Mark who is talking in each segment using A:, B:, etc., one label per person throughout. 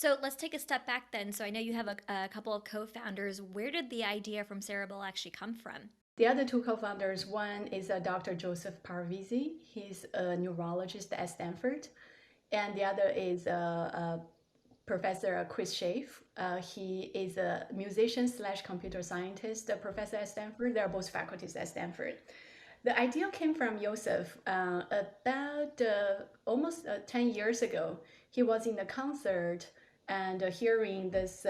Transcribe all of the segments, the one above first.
A: So let's take a step back then. So I know you have a couple of co-founders. Where did the idea from Ceribell actually come from?
B: The other two co-founders, one is Dr. Joseph Parvizi. He's a neurologist at Stanford, and the other is Professor Chris Schaaf. He is a musician slash computer scientist, a professor at Stanford. They're both faculties at Stanford. The idea came from Joseph about almost 10 years ago. He was in a concert and hearing this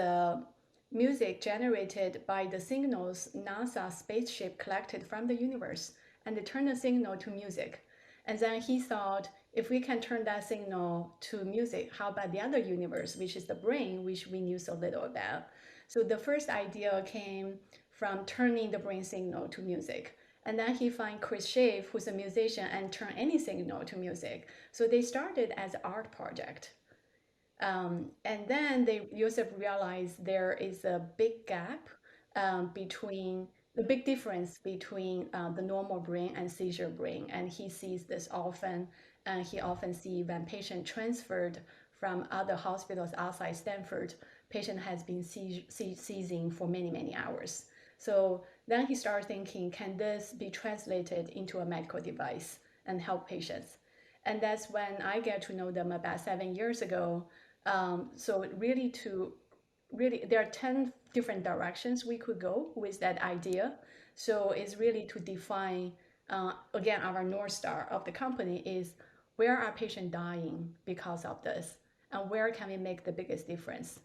B: music generated by the signals NASA spaceship collected from the universe, and they turned the signal to music. And then he thought, if we can turn that signal to music, how about the other universe, which is the brain, which we knew so little about? So the first idea came from turning the brain signal to music. And then he found Chris Schaaf, who's a musician, and turn any signal to music. So they started as an art project. And then Joseph realized there is a big gap between the big difference between the normal brain and seizure brain. And he sees this often. And he often see when patient transferred from other hospitals outside Stanford, patient has been seizing for many, many hours. So then he started thinking, can this be translated into a medical device and help patients? And that's when I get to know them about 7 years ago. So really, there are 10 different directions we could go with that idea. So it's really to define, again, our North Star of the company is where are patients dying because of this? And where can we make the biggest difference?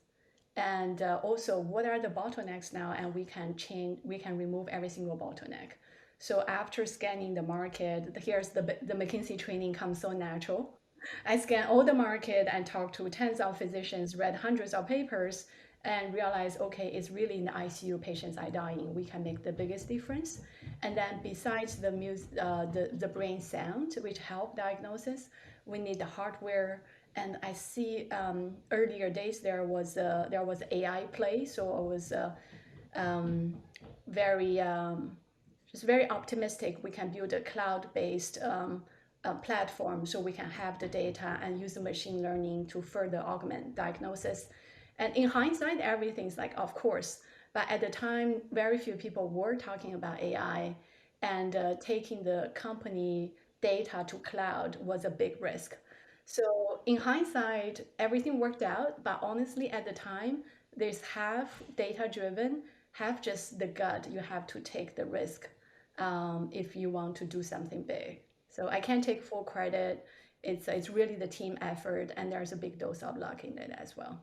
B: And also, what are the bottlenecks now? And we can remove every single bottleneck. So after scanning the market, here's the McKinsey training comes so natural. I scanned all the market and talked to tens of physicians, read hundreds of papers, and realized, okay, it's really in the ICU patients are dying. We can make the biggest difference. And then besides the brain sound, which help diagnosis, we need the hardware. And I see earlier days there was AI play, so I was um, very just very optimistic. We can build a cloud-based platform so we can have the data and use the machine learning to further augment diagnosis. And in hindsight, everything's like, of course, but at the time, very few people were talking about AI, and taking the company data to cloud was a big risk. So in hindsight, everything worked out, but honestly, at the time, there's half data driven, half just the gut. You have to take the risk if you want to do something big. So I can't take full credit. It's really the team effort, and there's a big dose of luck in it as well.